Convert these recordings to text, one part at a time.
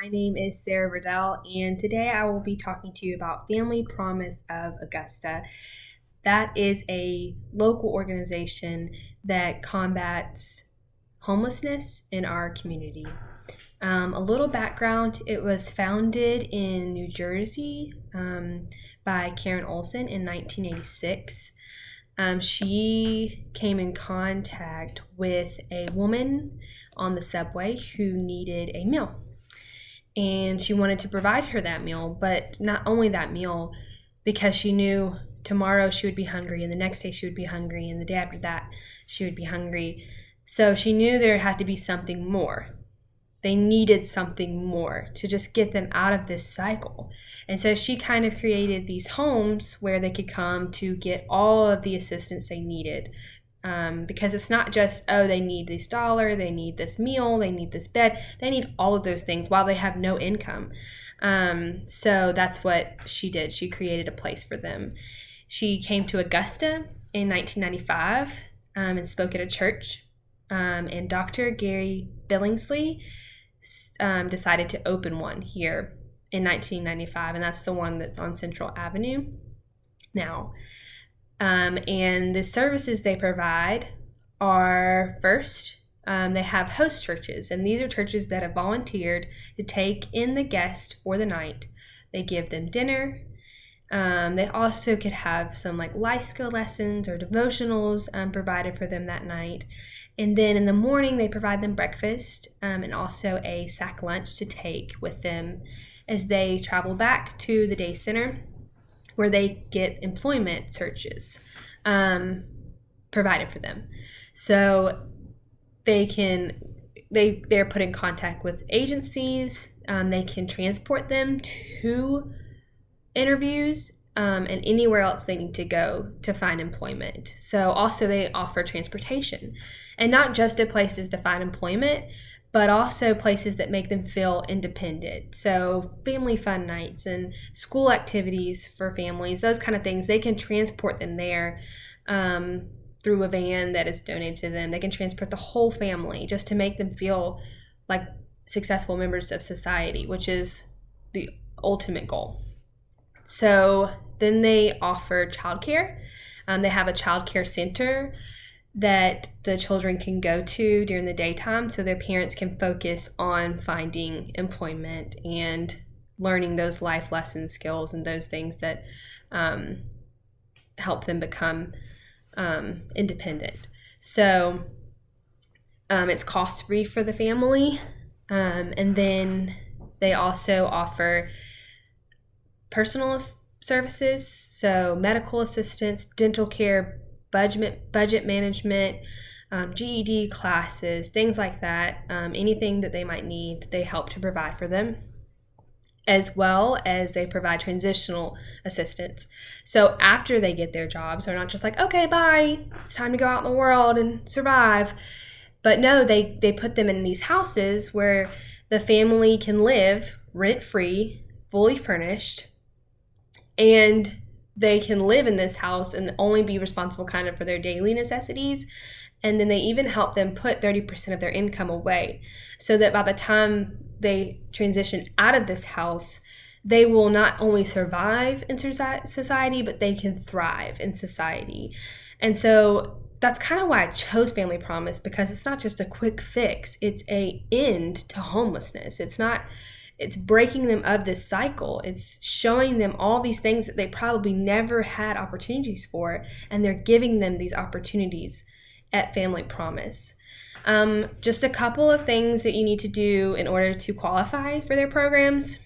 My name is Sarah Riddell, and today I will be talking to you about Family Promise of Augusta. That is a local organization that combats homelessness in our community. A little background, it was founded in New Jersey by Karen Olson in 1986. She came in contact with a woman on the subway who needed a meal. And she wanted to provide her that meal, but not only that meal, because she knew tomorrow she would be hungry, and the next day she would be hungry, and the day after that she would be hungry. So she knew there had to be something more. They needed something more to just get them out of this cycle. And so she kind of created these homes where they could come to get all of the assistance they needed. Because it's not just, oh, they need this dollar, they need this meal, they need this bed. They need all of those things while they have no income. So that's what she did. She created a place for them. She came to Augusta in 1995 and spoke at a church. And Dr. Gary Billingsley decided to open one here in 1995, and that's the one that's on Central Avenue now. And the services they provide are first, they have host churches, and these are churches that have volunteered to take in the guest for the night. They give them dinner. They also could have some like life skill lessons or devotionals provided for them that night. And then in the morning, they provide them breakfast and also a sack lunch to take with them as they travel back to the day center, where they get employment searches provided for them. So they're put in contact with agencies. They can transport them to interviews and anywhere else they need to go to find employment. So also they offer transportation, and not just to places to find employment, but also places that make them feel independent. So family fun nights and school activities for families, those kind of things, they can transport them there through a van that is donated to them. They can transport the whole family just to make them feel like successful members of society, which is the ultimate goal. So then they offer childcare. They have a childcare center that the children can go to during the daytime so their parents can focus on finding employment and learning those life lesson skills and those things that help them become independent. So it's cost-free for the family. And then they also offer personal services, so medical assistance, dental care, budget management, GED classes, things like that. Anything that they might need, they help to provide for them, as well as they provide transitional assistance. So after they get their jobs, they're not just like, okay, bye, it's time to go out in the world and survive. But no, they put them in these houses where the family can live rent-free, fully furnished, and they can live in this house and only be responsible kind of for their daily necessities. And then they even help them put 30% of their income away so that by the time they transition out of this house, they will not only survive in society, but they can thrive in society. And so that's kind of why I chose Family Promise, because it's not just a quick fix. It's an end to homelessness. It's breaking them of this cycle. It's showing them all these things that they probably never had opportunities for, and they're giving them these opportunities at Family Promise. Just a couple of things that you need to do in order to qualify for their programs.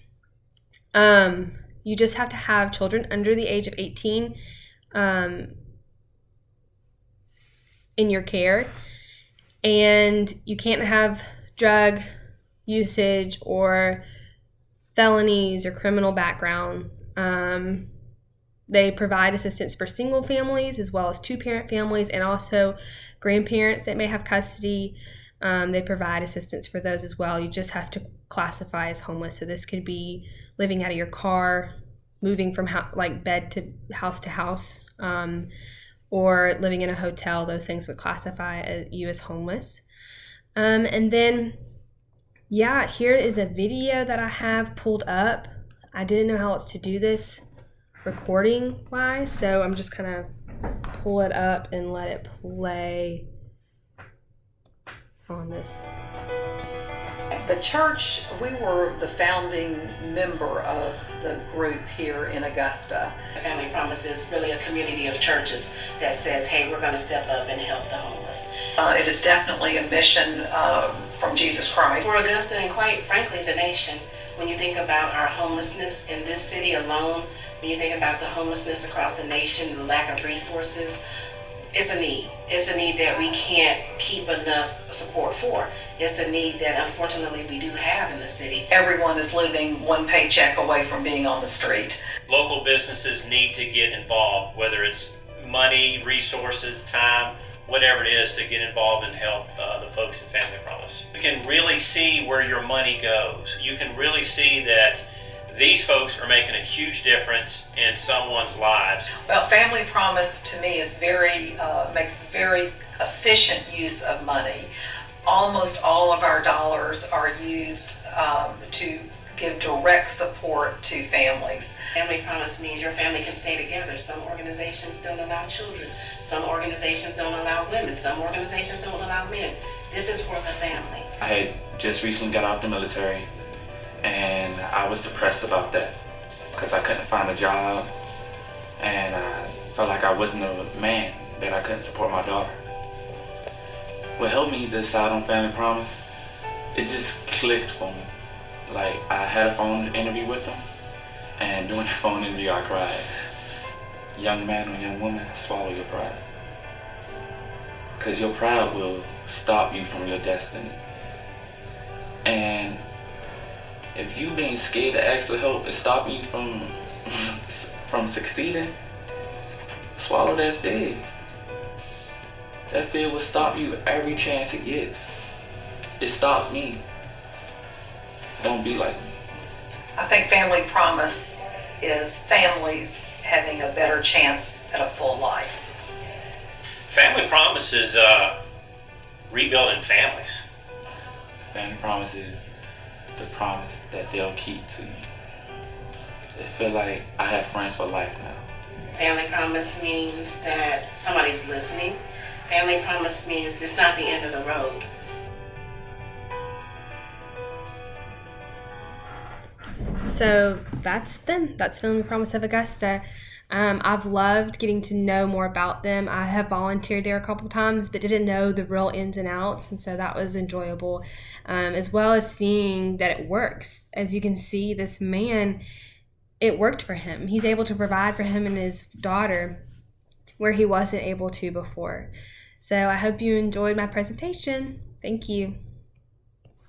You just have to have children under the age of 18 in your care, and you can't have drug usage or felonies or criminal background. They provide assistance for single families as well as two-parent families, and also grandparents that may have custody. They provide assistance for those as well. You just have to classify as homeless. So this could be living out of your car, moving from bed to house, or living in a hotel. Those things would classify you as homeless. And then Yeah, here is a video that I have pulled up. I didn't know how else to do this recording wise, so I'm just kind of pull it up and let it play on this. The church, we were the founding member of the group here in Augusta. Family Promise is really a community of churches that says, hey, we're going to step up and help the homeless. It is definitely a mission from Jesus Christ. For Augusta and quite frankly the nation, when you think about our homelessness in this city alone, when you think about the homelessness across the nation, the lack of resources, it's a need. It's a need that we can't keep enough support for. It's a need that unfortunately we do have in the city. Everyone is living one paycheck away from being on the street. Local businesses need to get involved, whether it's money, resources, time, whatever it is, to get involved and help the folks at Family Promise. You can really see where your money goes. You can really see that these folks are making a huge difference in someone's lives. Well, Family Promise to me is makes very efficient use of money. Almost all of our dollars are used to give direct support to families. Family Promise means your family can stay together. Some organizations don't allow children. Some organizations don't allow women. Some organizations don't allow men. This is for the family. I had just recently got out of the military, and I was depressed about that because I couldn't find a job, and I felt like I wasn't a man, that I couldn't support my daughter. What helped me decide on Family Promise, it just clicked for me. Like, I had a phone interview with them, and during that phone interview I cried. Young man or young woman, swallow your pride. Because your pride will stop you from your destiny. And if you being scared to ask for help is stopping you from succeeding, swallow that fear. That fear will stop you every chance it gets. It stopped me. Don't be like me. I think Family Promise is families having a better chance at a full life. Family Promise is rebuilding families. Family Promise is the promise that they'll keep to you. I feel like I have friends for life now. Family Promise means that somebody's listening. Family Promise means it's not the end of the road. So that's them. That's Family Promise of Augusta. I've loved getting to know more about them. I have volunteered there a couple times, but didn't know the real ins and outs, and so that was enjoyable, as well as seeing that it works. As you can see, this man, it worked for him. He's able to provide for him and his daughter where he wasn't able to before. So I hope you enjoyed my presentation. Thank you.